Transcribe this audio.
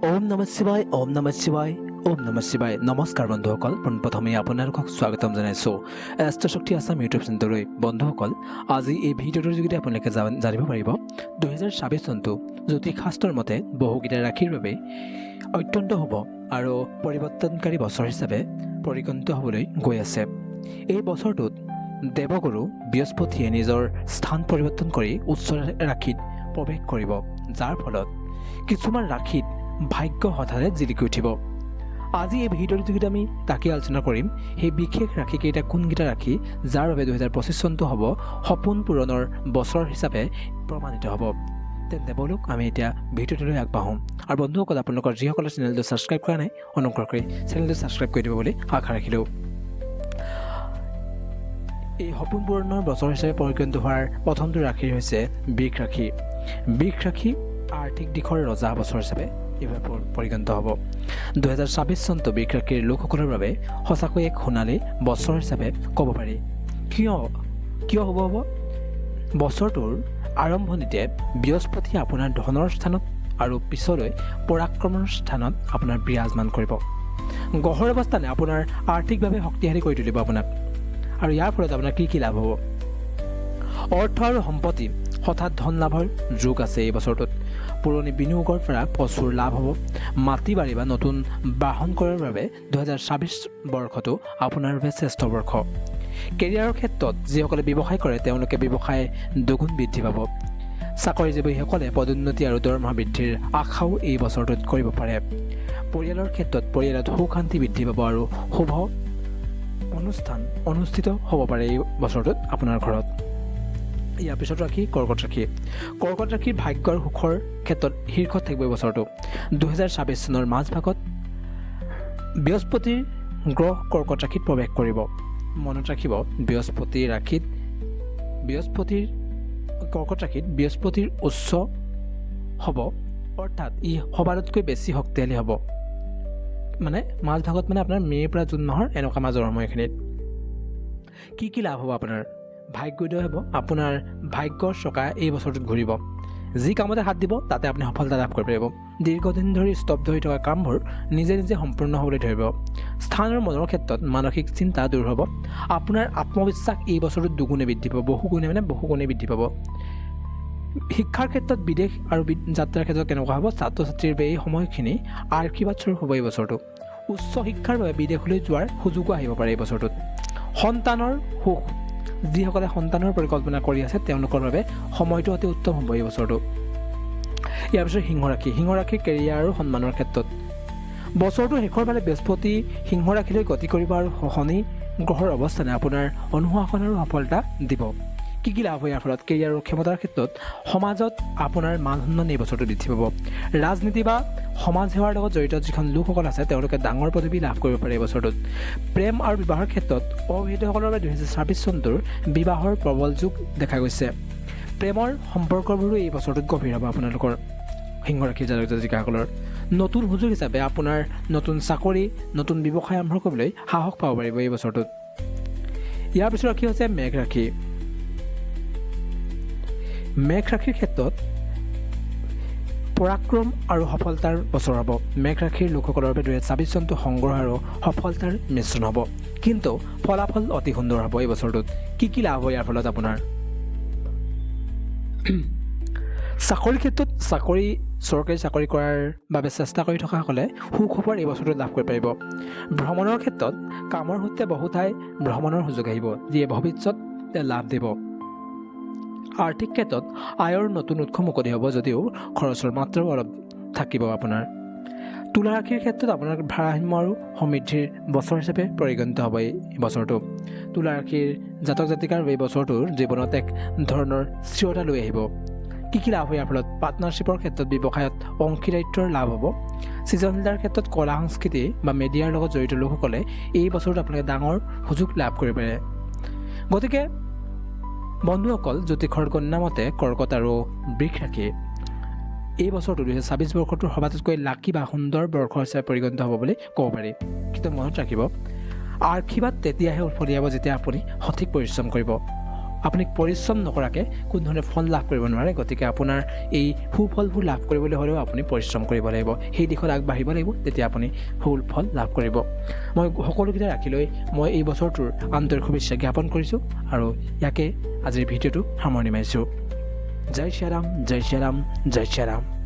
ওম নমঃ শিৱায় ওম নমঃ শিৱায় ওম নমঃ শিৱায় নমস্কাৰ বন্ধুসকল পোনপ্ৰথমে আপোনালোকক স্বাগতম জনাইছোঁ এষ্ট্ৰশক্তি আছাম ইউটিউব চেনেললৈ বন্ধুসকল আজি এই ভিডিঅ'টোৰ যোগেদি আপোনালোকে জানিব পাৰিব 2026 চনটো জ্যোতিষশাস্ত্ৰৰ মতে বহুকেইটা ৰাশিৰ বাবে অত্যন্ত শুভ আৰু পৰিৱৰ্তনকাৰী বছৰ হিচাপে পৰিগণিত হ'বলৈ গৈ আছে। এই বছৰটোত দেৱগুৰু বৃহস্পতিয়ে নিজৰ স্থান পৰিৱৰ্তন কৰি উচ্চ ৰাশিত প্ৰৱেশ কৰিব, যাৰ ফলত কিছুমান ৰাশিত ভাগ্য হঠাতে জিলিকি উঠিব। আজি এই ভিডিঅ'ৰ যোগেদি আমি তাকে আলোচনা কৰিম সেই বিশেষ ৰাশিকেইটা কোনকেইটা ৰাশি যাৰ বাবে 2025 চনটো হ'ব সপোন পূৰণৰ বছৰ হিচাপে প্ৰমাণিত হ'ব। তেন্তে বলক আমি এতিয়া ভিডিঅ'টোলৈ আগবাঢ়োঁ। আৰু বন্ধুসকল, আপোনালোকৰ যিসকলে চেনেলটো ছাবস্ক্ৰাইব কৰা নাই অনুগ্ৰহ কৰি চেনেলটো ছাবস্ক্ৰাইব কৰি দিব বুলি আশা ৰাখিলোঁ। এই সপোন পূৰণৰ বছৰ হিচাপে পৰিগণিত হোৱাৰ প্ৰথমটো ৰাশি হৈছে বৃষ ৰাশি। বৃষ ৰাশি আৰ্থিক দিশৰ ৰজা বছৰ হিচাপে এইবাৰ পৰিগণিত হ'ব। 2026 চনটো বৃষ ৰাশিৰ লোকসকলৰ বাবে সঁচাকৈ এক সোণালী বছৰ হিচাপে ক'ব পাৰি। কিয় হ'ব বছৰটোৰ আৰম্ভণিতে বৃহস্পতি আপোনাৰ ধনৰ স্থানত আৰু পিছলৈ পৰাক্ৰমৰ স্থানত আপোনাৰ বিৰাজমান কৰিব। গ্ৰহৰ অৱস্থানে আপোনাৰ আৰ্থিকভাৱে শক্তিশালী কৰি তুলিব আপোনাক। আৰু ইয়াৰ ফলত আপোনাৰ কি লাভ হ'ব? অৰ্থ আৰু সম্পত্তি হঠাৎ ধন লাভৰ যোগ আছে এই বছৰটোত। পুৰণি বিনিয়োগৰ পৰা প্ৰচুৰ লাভ হ'ব। মাটি বাৰী বা নতুন বাহন ক্ৰয়ৰ বাবে 2026 বৰ্ষটো আপোনাৰ বাবে শ্ৰেষ্ঠ বৰ্ষ। কেৰিয়াৰৰ ক্ষেত্ৰত যিসকলে ব্যৱসায় কৰে তেওঁলোকে ব্যৱসায় দুগুণ বৃদ্ধি পাব। চাকৰিজীৱীসকলে পদোন্নতি আৰু দৰমহা বৃদ্ধিৰ আশাও এই বছৰটোত কৰিব পাৰে। পৰিয়ালৰ ক্ষেত্ৰত পৰিয়ালত সুখ শান্তি বৃদ্ধি পাব আৰু শুভ অনুষ্ঠান অনুষ্ঠিত হ'ব পাৰে এই বছৰটোত আপোনাৰ ঘৰত। ইয়াৰ পিছত ৰাশি কৰ্কট ৰাশি। কৰ্কট ৰাশিৰ ভাগ্য আৰু সুখৰ ক্ষেত্ৰত শীৰ্ষত থাকিব এই বছৰটো। 2026 চনৰ মাজভাগত বৃহস্পতিৰ গ্ৰহ কৰ্কট ৰাশিত প্ৰৱেশ কৰিব। মনত ৰাখিব, কৰ্কট ৰাশিত বৃহস্পতিৰ উচ্চ হ'ব, অৰ্থাৎ ই সবাতোতকৈ বেছি শক্তিশালী হ'ব। মানে মাজভাগত আপোনাৰ মে'ৰ পৰা জুন মাহৰ এনেকুৱা মাজৰ সময়খিনিত কি লাভ হ'ব? আপোনাৰ ভাগ্যোদয় হ'ব। আপোনাৰ ভাগ্যৰ চকা এই বছৰটোত ঘূৰিব। যি কামতে হাত দিব তাতে আপুনি সফলতা লাভ কৰিব পাৰিব। দীৰ্ঘদিন ধৰি স্তব্ধ হৈ থকা কামবোৰ নিজে সম্পূৰ্ণ হ'বলৈ ধৰিব। স্থান আৰু মনৰ ক্ষেত্ৰত মানসিক চিন্তা দূৰ হ'ব। আপোনাৰ আত্মবিশ্বাস এই বছৰটোত দুগুণে বৃদ্ধি পাব, বহুগুণে বৃদ্ধি পাব। শিক্ষাৰ ক্ষেত্ৰত বিদেশ আৰু যাত্ৰাৰ ক্ষেত্ৰত কেনেকুৱা হ'ব? ছাত্ৰ ছাত্ৰীৰ বাবে এই সময়খিনি আশীৰ্বাদ স্বৰূপ হ'ব এই বছৰটো। উচ্চ শিক্ষাৰ বাবে বিদেশলৈ যোৱাৰ সুযোগো আহিব পাৰে এই বছৰটোত। সন্তানৰ সুখ, যিসকলে সন্তানৰ পৰিকল্পনা কৰি আছে তেওঁলোকৰ বাবে সময়টো অতি উত্তম হ'ব এই বছৰটো। ইয়াৰ পিছত সিংহ ৰাশি। সিংহ ৰাশিৰ কেৰিয়াৰ আৰু সন্মানৰ ক্ষেত্ৰত বছৰটোৰ শেষৰ ফালে বৃহস্পতি সিংহ ৰাশিলৈ গতি কৰিব আৰু শনি গ্ৰহৰ অৱস্থানে আপোনাৰ অনুশাসন আৰু সফলতা দিব। কি লাভ হয় ইয়াৰ ফলত? কেৰিয়াৰ আৰু ক্ষমতাৰ ক্ষেত্ৰত সমাজত আপোনাৰ মান সন্মান এই বছৰটো বৃদ্ধি পাব। ৰাজনীতি বা সমাজ সেৱাৰ লগত জড়িত যিখন লোকসকল আছে তেওঁলোকে ডাঙৰ পদবী লাভ কৰিব পাৰে এই বছৰটোত। প্ৰেম আৰু বিবাহৰ ক্ষেত্ৰত অবিবাহিতসকলৰ বাবে 2026 চনটোৰ বিবাহৰ প্ৰবল যুগ দেখা গৈছে। প্ৰেমৰ সম্পৰ্কবোৰো এই বছৰটোত গভীৰ হ'ব আপোনালোকৰ সিংহ ৰাশিৰ জাতক জাতিকাসকলৰ। নতুন সুযোগ হিচাপে আপোনাৰ নতুন চাকৰি, নতুন ব্যৱসায় আৰম্ভ কৰিবলৈ সাহস পাব পাৰিব এই বছৰটোত। ইয়াৰ পিছত ৰাশি হৈছে মেঘ ৰাশি। মেঘ ৰাশিৰ ক্ষেত্ৰত পৰাক্ৰম আৰু সফলতাৰ বছৰ হ'ব। মেঘ ৰাশিৰ লোকসকলৰ বাবে 2026 চনটো সংগ্ৰহ আৰু সফলতাৰ মিশ্ৰণ হ'ব, কিন্তু ফলাফল অতি সুন্দৰ হ'ব এই বছৰটোত। কি লাভ হয় ইয়াৰ ফলত আপোনাৰ? চাকৰিৰ ক্ষেত্ৰত চৰকাৰী চাকৰি কৰাৰ বাবে চেষ্টা কৰি থকাসকলে সুখবৰ এই বছৰটোত লাভ কৰিব পাৰিব। ভ্ৰমণৰ ক্ষেত্ৰত কামৰ সূত্ৰে বহু ঠাই ভ্ৰমণৰ সুযোগ আহিব, যিয়ে ভৱিষ্যতে লাভ দিব। আৰ্থিক ক্ষেত্ৰত আয়ৰ নতুন উৎস মুকলি হ'ব, যদিও খৰচৰ মাত্ৰাও অলপ থাকিব আপোনাৰ। তুলা ৰাশিৰ ক্ষেত্ৰত আপোনাৰ ভাৰসাম্য আৰু সমৃদ্ধিৰ বছৰ হিচাপে পৰিগণিত হ'ব এই বছৰটো। তুলা ৰাশিৰ জাতক জাতিকাৰ এই বছৰটোৰ জীৱনত এক ধৰণৰ স্থিৰতা লৈ আহিব। কি লাভ হয় ইয়াৰ ফলত? পাৰ্টনাৰশ্বিপৰ ক্ষেত্ৰত ব্যৱসায়ত অংশীদাৰিত্বৰ লাভ হ'ব। সৃজনশীলতাৰ ক্ষেত্ৰত কলা সংস্কৃতি বা মিডিয়াৰ লগত জড়িত লোকসকলে এই বছৰটোত আপোনালোকে ডাঙৰ সুযোগ লাভ কৰিব পাৰে। গতিকে বন্ধুসকল, জ্যোতিষৰ গণনা মতে কৰ্কট আৰু বৃষ ৰাশি এই বছৰটো 2026 বৰ্ষটোৰ সবাতোতকৈ লাকি বা সুন্দৰ বৰ্ষ হিচাপে পৰিগণিত হ'ব বুলি ক'ব পাৰি। কিন্তু মনত ৰাখিব, আশীৰ্বাদ তেতিয়াহে ফলিয়াব যেতিয়া আপুনি সঠিক পৰিশ্ৰম কৰিব। আপুনি পৰিশ্ৰম নকৰাকৈ কোনো ধৰণে ফল লাভ কৰিব নোৱাৰে। গতিকে আপোনাৰ এই সুফলবোৰ লাভ কৰিবলৈ হ'লেও আপুনি পৰিশ্ৰম কৰিব লাগিব, সেই দিশত আগবাঢ়িব লাগিব, তেতিয়া আপুনি সুফল লাভ কৰিব। মই সকলোকেইটা ৰাখি লৈ মই এই বছৰটোৰ আন্তৰিক শুভেচ্ছা জ্ঞাপন কৰিছোঁ আৰু ইয়াকে আজিৰ ভিডিঅ'টো সামৰণি মাৰিছোঁ। জয় শ্ৰীৰাম, জয় শ্ৰীৰাম, জয় শ্ৰীৰাম।